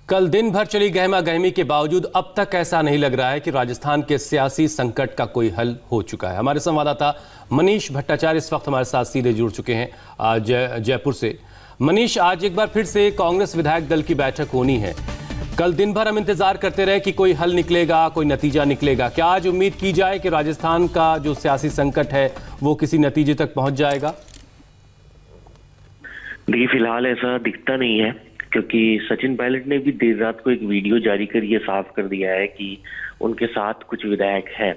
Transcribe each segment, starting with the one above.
कल दिन भर चली गहमा गहमी के बावजूद अब तक ऐसा नहीं लग रहा है कि राजस्थान के सियासी संकट का कोई हल हो चुका है। हमारे संवाददाता मनीष भट्टाचार्य इस वक्त हमारे साथ सीधे जुड़ चुके हैं जयपुर से। मनीष, आज एक बार फिर से कांग्रेस विधायक दल की बैठक होनी है। कल दिन भर हम इंतजार करते रहे कि कोई हल निकलेगा, कोई नतीजा निकलेगा। क्या आज उम्मीद की जाए कि राजस्थान का जो सियासी संकट है वो किसी नतीजे तक पहुंच जाएगा? देखिए, फिलहाल ऐसा दिखता नहीं है, क्योंकि सचिन पायलट ने भी देर रात को एक वीडियो जारी कर ये साफ कर दिया है कि उनके साथ कुछ विधायक हैं।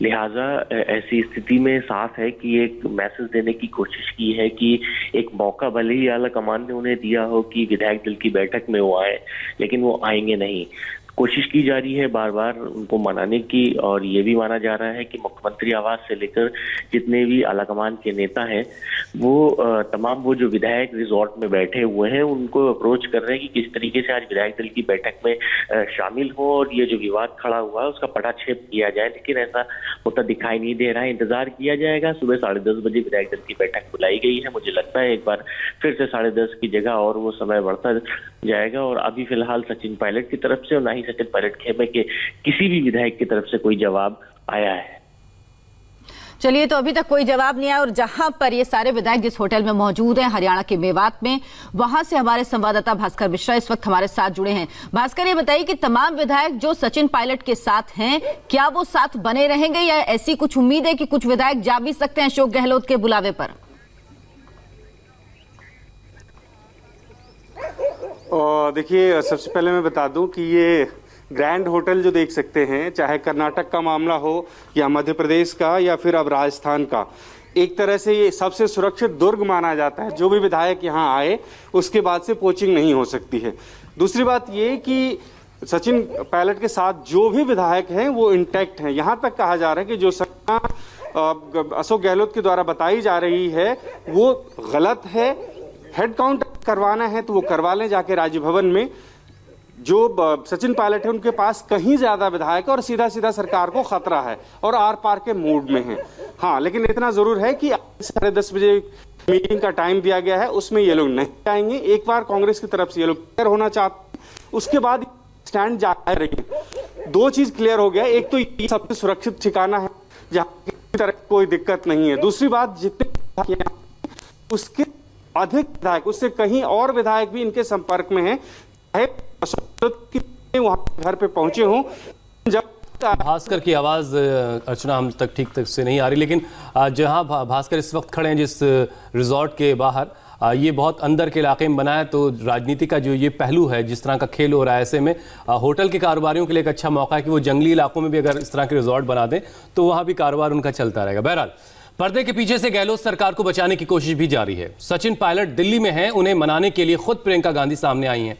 लिहाजा ऐसी स्थिति में साफ है कि एक मैसेज देने की कोशिश की है कि एक मौका भले ही आला कमान ने उन्हें दिया हो कि विधायक दल की बैठक में वो आए, लेकिन वो आएंगे नहीं। कोशिश की जा रही है बार बार उनको मनाने की, और ये भी माना जा रहा है कि मुख्यमंत्री आवास से लेकर जितने भी आलाकमान के नेता हैं वो तमाम वो जो विधायक रिजॉर्ट में बैठे हुए हैं उनको अप्रोच कर रहे हैं कि किस तरीके से आज विधायक दल की बैठक में शामिल हो और ये जो विवाद खड़ा हुआ है उसका पटाक्षेप किया जाए। लेकिन ऐसा होता दिखाई नहीं दे रहा है। इंतजार किया जाएगा। सुबह 10:30 बजे विधायक दल की बैठक बुलाई गई है। मुझे लगता है एक बार फिर से 10:30 की जगह और वो समय बढ़ता जाएगा। और अभी फिलहाल सचिन पायलट की तरफ से और ना ही सचिन पायलट खेमे के किसी भी विधायक की तरफ से कोई जवाब आया है। चलिए, तो अभी तक कोई जवाब नहीं आया। और जहां पर ये सारे विधायक जिस होटल में मौजूद हैं हरियाणा के मेवात में, वहां से हमारे संवाददाता भास्कर मिश्रा इस वक्त हमारे साथ जुड़े हैं। भास्कर, ये बताइए कि तमाम विधायक जो सचिन पायलट के साथ हैं, क्या वो साथ बने रहेंगे या ऐसी कुछ उम्मीद है कि कुछ विधायक जा भी सकते हैं अशोक गहलोत के बुलावे पर? देखिए, सबसे पहले मैं बता दूं कि ये ग्रैंड होटल जो देख सकते हैं, चाहे कर्नाटक का मामला हो या मध्य प्रदेश का या फिर अब राजस्थान का, एक तरह से ये सबसे सुरक्षित दुर्ग माना जाता है। जो भी विधायक यहाँ आए उसके बाद से पोचिंग नहीं हो सकती है। दूसरी बात ये कि सचिन पायलट के साथ जो भी विधायक हैं वो इंटैक्ट हैं। यहाँ तक कहा जा रहा है कि जो सूचना अशोक गहलोत के द्वारा बताई जा रही है वो गलत है। हेड काउंट करवाना है तो वो करवा लें जाके राज्य भवन में। जो सचिन पायलट है उनके पास कहीं ज्यादा विधायक और सीधा सीधा सरकार को खतरा है और आर पार के मूड में है। हाँ, लेकिन इतना जरूर है कि 10:30 बजे मीटिंग का टाइम दिया गया है, उसमें ये लोग नहीं आएंगे। एक बार कांग्रेस की तरफ से ये लोग क्लियर होना चाहते हैं, उसके बाद स्टैंड जाहिर रही। दो चीज क्लियर हो गया, एक तो ये सबसे सुरक्षित ठिकाना है जहाँ किसी तरह कोई दिक्कत नहीं है। दूसरी बात, जितने उसके अधिक विधायक, उससे कहीं और विधायक भी इनके संपर्क में हैं, वहां घर पे पहुंचे हों। जब भास्कर की आवाज अर्चना हम तक ठीक से नहीं आ रही, लेकिन जहां भास्कर इस वक्त खड़े हैं जिस रिजॉर्ट के बाहर, ये बहुत अंदर के इलाके में बना है, तो राजनीति का जो ये पहलू है, जिस तरह का खेल हो रहा है, ऐसे में होटल के कारोबारियों के लिए एक अच्छा मौका है कि वो जंगली इलाकों में भी अगर इस तरह के रिजॉर्ट बना दें तो वहां भी कारोबार उनका चलता रहेगा। बहरहाल, पर्दे के पीछे से गहलोत सरकार को बचाने की कोशिश भी जारी है। सचिन पायलट दिल्ली में हैं, उन्हें मनाने के लिए खुद प्रियंका गांधी सामने आई हैं।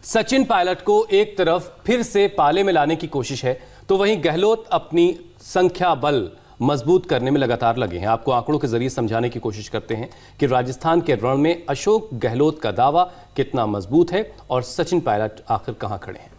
सचिन पायलट को एक तरफ फिर से पाले में लाने की कोशिश है, तो वहीं गहलोत अपनी संख्या बल मजबूत करने में लगातार लगे हैं। आपको आंकड़ों के जरिए समझाने की कोशिश करते हैं कि राजस्थान के रण में अशोक गहलोत का दावा कितना मजबूत है और सचिन पायलट आखिर कहां खड़े हैं।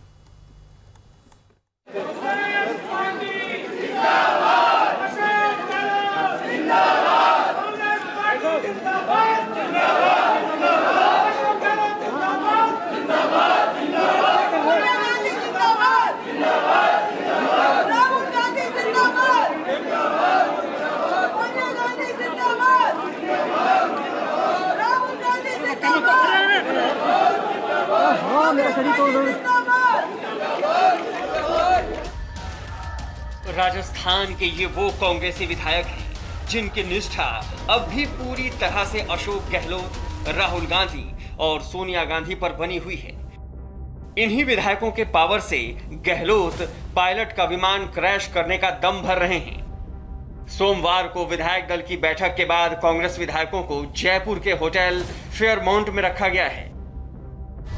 राजस्थान के ये वो कांग्रेसी विधायक हैं जिनकी निष्ठा अब भी पूरी तरह से अशोक गहलोत, राहुल गांधी और सोनिया गांधी पर बनी हुई है। इन्हीं विधायकों के पावर से गहलोत पायलट का विमान क्रैश करने का दम भर रहे हैं। सोमवार को विधायक दल की बैठक के बाद कांग्रेस विधायकों को जयपुर के होटल फेयरमाउंट में रखा गया है।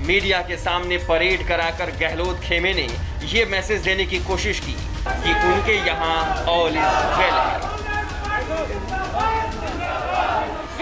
मीडिया के सामने परेड कराकर गहलोत खेमे ने यह मैसेज देने की कोशिश की कि उनके यहां ऑल इज वेल है।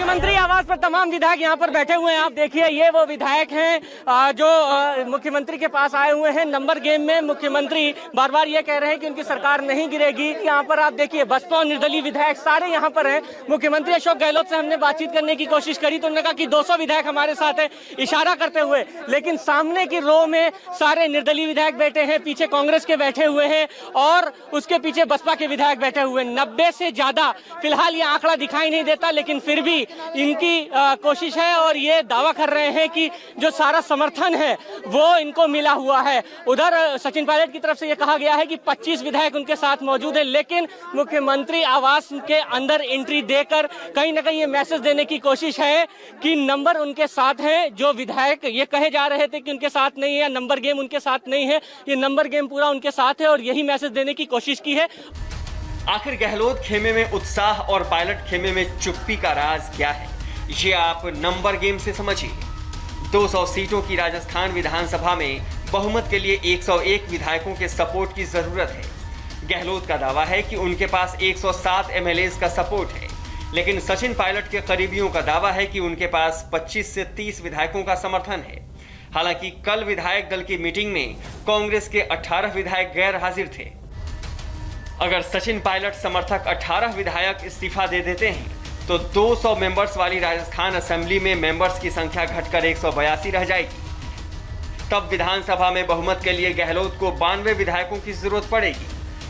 मुख्यमंत्री आवास पर तमाम विधायक यहाँ पर बैठे हुए हैं। आप देखिए, ये वो विधायक हैं जो मुख्यमंत्री के पास आए हुए हैं। नंबर गेम में मुख्यमंत्री बार बार ये कह रहे हैं कि उनकी सरकार नहीं गिरेगी। यहाँ पर आप देखिए, बसपा और निर्दलीय विधायक सारे यहाँ पर हैं। मुख्यमंत्री अशोक गहलोत से हमने बातचीत करने की कोशिश करी तो उन्होंने कहा कि 200 विधायक हमारे साथ है, इशारा करते हुए। लेकिन सामने की रो में सारे निर्दलीय विधायक बैठे हैं, पीछे कांग्रेस के बैठे हुए हैं और उसके पीछे बसपा के विधायक बैठे हुए। 90 से ज्यादा फिलहाल ये आंकड़ा दिखाई नहीं देता, लेकिन फिर भी इनकी कोशिश है और ये दावा कर रहे हैं कि जो सारा समर्थन है वो इनको मिला हुआ है। उधर सचिन पायलट की तरफ से ये कहा गया है कि 25 विधायक उनके साथ मौजूद है, लेकिन मुख्यमंत्री आवास के अंदर एंट्री देकर कहीं ना कहीं ये मैसेज देने की कोशिश है कि नंबर उनके साथ है। जो विधायक ये कहे जा रहे थे कि उनके साथ नहीं है या नंबर गेम उनके साथ नहीं है, ये नंबर गेम पूरा उनके साथ है और यही मैसेज देने की कोशिश की है। आखिर गहलोत खेमे में उत्साह और पायलट खेमे में चुप्पी का राज क्या है, ये आप नंबर गेम से समझिए। 200 सीटों की राजस्थान विधानसभा में बहुमत के लिए 101 विधायकों के सपोर्ट की जरूरत है। गहलोत का दावा है कि उनके पास 107 एमएलएज का सपोर्ट है, लेकिन सचिन पायलट के करीबियों का दावा है कि उनके पास 25 से 30 विधायकों का समर्थन है। हालांकि कल विधायक दल की मीटिंग में कांग्रेस के 18 विधायक गैर हाजिर थे। अगर सचिन पायलट समर्थक 18 विधायक इस्तीफा दे देते हैं तो 200 मेंबर्स वाली राजस्थान असेंबली में मेंबर्स की संख्या घटकर 182 रह जाएगी। तब विधानसभा में बहुमत के लिए गहलोत को 92 विधायकों की जरूरत पड़ेगी।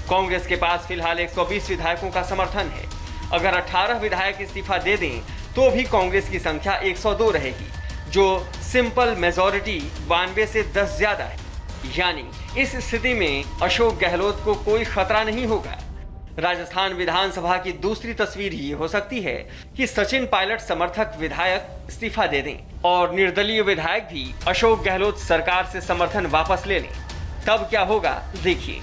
कांग्रेस के पास फिलहाल 120 विधायकों का समर्थन है। अगर 18 विधायक इस्तीफा दे दें तो भी कांग्रेस की संख्या 102 रहेगी, जो सिंपल मेजॉरिटी 92 से 10 ज्यादा है। यानी इस स्थिति में अशोक गहलोत को कोई खतरा नहीं होगा। राजस्थान विधानसभा की दूसरी तस्वीर ये हो सकती है कि सचिन पायलट समर्थक विधायक इस्तीफा दे दें और निर्दलीय विधायक भी अशोक गहलोत सरकार से समर्थन वापस ले लें। तब क्या होगा देखिए।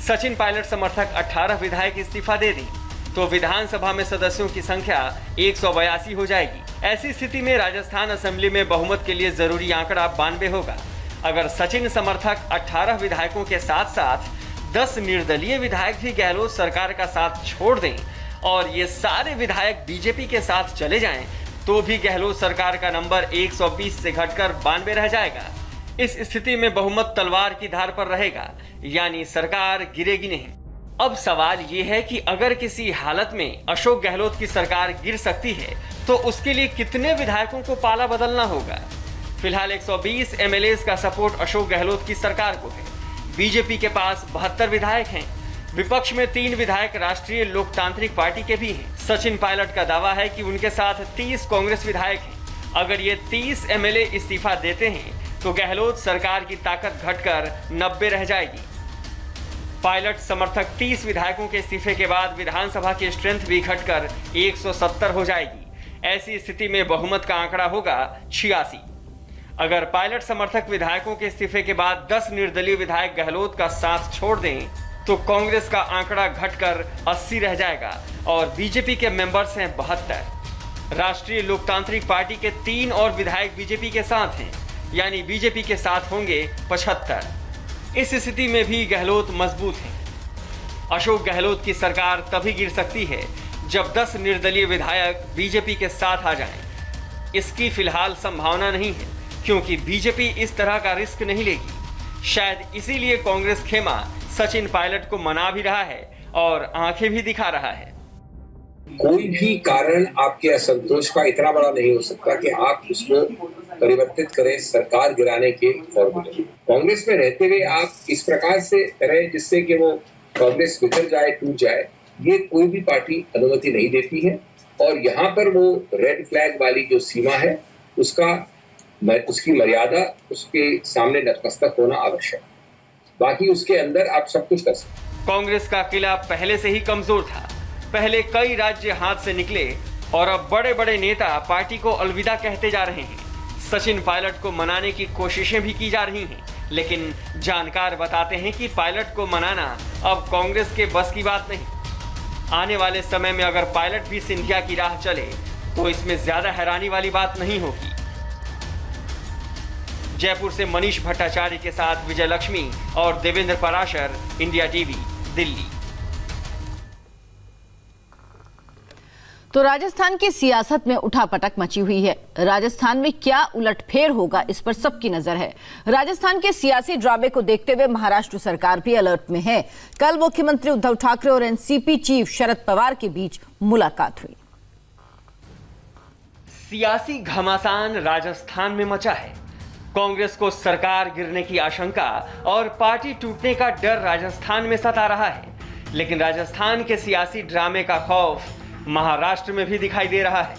सचिन पायलट समर्थक 18 विधायक इस्तीफा दे दें तो विधानसभा में सदस्यों की संख्या 182 हो जाएगी। ऐसी स्थिति में राजस्थान असेंबली में बहुमत के लिए जरूरी आंकड़ा 92 होगा। अगर सचिन समर्थक 18 विधायकों के साथ साथ 10 निर्दलीय विधायक भी गहलोत सरकार का साथ छोड़ दें और ये सारे विधायक बीजेपी के साथ चले जाएं, तो भी गहलोत सरकार का नंबर 120 से घटकर 92 रह जाएगा। इस स्थिति में बहुमत तलवार की धार पर रहेगा, यानी सरकार गिरेगी नहीं। अब सवाल ये है कि अगर किसी हालत में अशोक गहलोत की सरकार गिर सकती है तो उसके लिए कितने विधायकों को पाला बदलना होगा। फिलहाल 120 एमएलएज का सपोर्ट अशोक गहलोत की सरकार को है। बीजेपी के पास 72 विधायक हैं। विपक्ष में 3 विधायक राष्ट्रीय लोकतांत्रिक पार्टी के भी हैं। सचिन पायलट का दावा है कि उनके साथ 30 कांग्रेस विधायक हैं। अगर ये 30 एमएलए इस्तीफा देते हैं तो गहलोत सरकार की ताकत घटकर 90 रह जाएगी। पायलट समर्थक 30 विधायकों के इस्तीफे के बाद विधानसभा की स्ट्रेंथ भी घटकर 170 हो जाएगी। ऐसी स्थिति में बहुमत का आंकड़ा होगा 86। अगर पायलट समर्थक विधायकों के इस्तीफे के बाद 10 निर्दलीय विधायक गहलोत का साथ छोड़ दें तो कांग्रेस का आंकड़ा घटकर 80 रह जाएगा और बीजेपी के मेंबर्स हैं 72। राष्ट्रीय लोकतांत्रिक पार्टी के 3 और विधायक बीजेपी के साथ हैं, यानी बीजेपी के साथ होंगे 75। इस स्थिति में भी गहलोत मजबूत हैं। अशोक गहलोत की सरकार तभी गिर सकती है जब 10 निर्दलीय विधायक बीजेपी के साथ आ जाएं। इसकी फिलहाल संभावना नहीं है क्योंकि बीजेपी इस तरह का रिस्क नहीं लेगी। शायद इसीलिए कांग्रेस खेमा सचिन पायलट को मना भी रहा है और आंखें भी दिखा रहा है। कोई भी कारण आपके असंतोष का इतना बड़ा नहीं हो सकता कि आप उसको परिवर्तित करें सरकार गिराने के फॉर्मूले। कांग्रेस में रहते हुए आप इस प्रकार से करें जिससे कि वो कांग्रेस बिखर जाए, टूट जाए, ये कोई भी पार्टी अनुमति नहीं देती है। और यहाँ पर वो रेड फ्लैग वाली जो सीमा है उसकी मर्यादा, उसके सामने नतमस्तक होना आवश्यक। बाकी उसके अंदर आप सब कुछ कर सकते। कांग्रेस का किला पहले से ही कमजोर था। पहले कई राज्य हाथ से निकले और अब बड़े बड़े नेता पार्टी को अलविदा कहते जा रहे हैं। सचिन पायलट को मनाने की कोशिशें भी की जा रही हैं, लेकिन जानकार बताते हैं कि पायलट को मनाना अब कांग्रेस के बस की बात नहीं। आने वाले समय में अगर पायलट भी सिंधिया की राह चले तो इसमें ज्यादा हैरानी वाली बात नहीं होगी। जयपुर से मनीष भट्टाचार्य के साथ विजय लक्ष्मी और देवेंद्र पराशर, इंडिया टीवी, दिल्ली। तो राजस्थान की सियासत में उठापटक मची हुई है। राजस्थान में क्या उलटफेर होगा, इस पर सबकी नजर है। राजस्थान के सियासी ड्रामे को देखते हुए महाराष्ट्र सरकार भी अलर्ट में है। कल मुख्यमंत्री उद्धव ठाकरे और एनसीपी चीफ शरद पवार के बीच मुलाकात हुई। सियासी घमासान राजस्थान में मचा है। कांग्रेस को सरकार गिरने की आशंका और पार्टी टूटने का डर राजस्थान में सता रहा है, लेकिन राजस्थान के सियासी ड्रामे का खौफ महाराष्ट्र में भी दिखाई दे रहा है।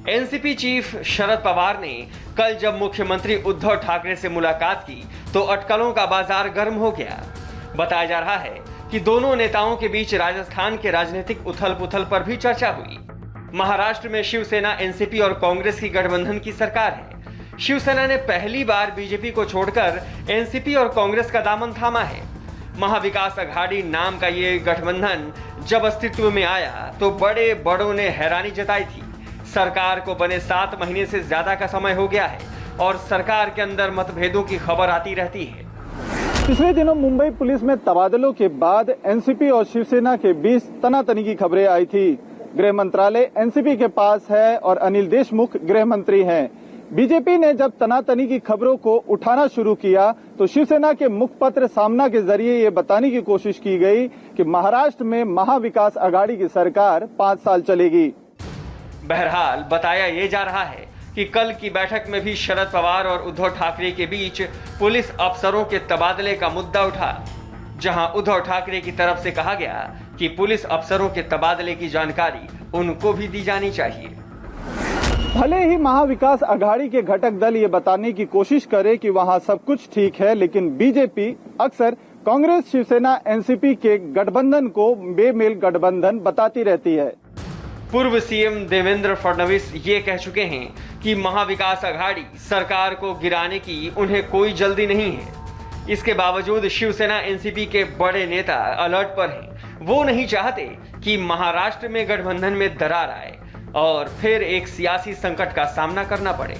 एनसीपी चीफ शरद पवार ने कल जब मुख्यमंत्री उद्धव ठाकरे से मुलाकात की तो अटकलों का बाजार गर्म हो गया। बताया जा रहा है कि दोनों नेताओं के बीच राजस्थान के राजनीतिक उथल-पुथल पर भी चर्चा हुई। महाराष्ट्र में शिवसेना, एनसीपी और कांग्रेस की गठबंधन की सरकार है। शिवसेना ने पहली बार बीजेपी को छोड़कर एनसीपी और कांग्रेस का दामन थामा है। महाविकास अघाड़ी नाम का ये गठबंधन जब अस्तित्व में आया तो बड़े बड़ों ने हैरानी जताई थी। सरकार को बने 7 महीने से ज्यादा का समय हो गया है और सरकार के अंदर मतभेदों की खबर आती रहती है। पिछले दिनों मुंबई पुलिस में तबादलों के बाद एनसीपी और शिवसेना के बीच तनातनी की खबरें आई थी। गृह मंत्रालय एनसीपी के पास है और अनिल देशमुख गृह मंत्री हैं। बीजेपी ने जब तनातनी की खबरों को उठाना शुरू किया तो शिवसेना के मुखपत्र सामना के जरिए ये बताने की कोशिश की गई कि महाराष्ट्र में महाविकास अघाड़ी की सरकार 5 साल चलेगी। बहरहाल बताया ये जा रहा है कि कल की बैठक में भी शरद पवार और उद्धव ठाकरे के बीच पुलिस अफसरों के तबादले का मुद्दा उठा, जहां उद्धव ठाकरे की तरफ से कहा गया कि पुलिस अफसरों के तबादले की जानकारी उनको भी दी जानी चाहिए। भले ही महाविकास अघाड़ी के घटक दल ये बताने की कोशिश करे कि वहां सब कुछ ठीक है, लेकिन बीजेपी अक्सर कांग्रेस, शिवसेना, एनसीपी के गठबंधन को बेमेल गठबंधन बताती रहती है। पूर्व सीएम देवेंद्र फडणवीस ये कह चुके हैं कि महाविकास अघाड़ी सरकार को गिराने की उन्हें कोई जल्दी नहीं है। इसके बावजूद शिवसेना, एनसीपी के बड़े नेता अलर्ट पर हैं। वो नहीं चाहते कि महाराष्ट्र में गठबंधन में दरार आए और फिर एक सियासी संकट का सामना करना पड़े।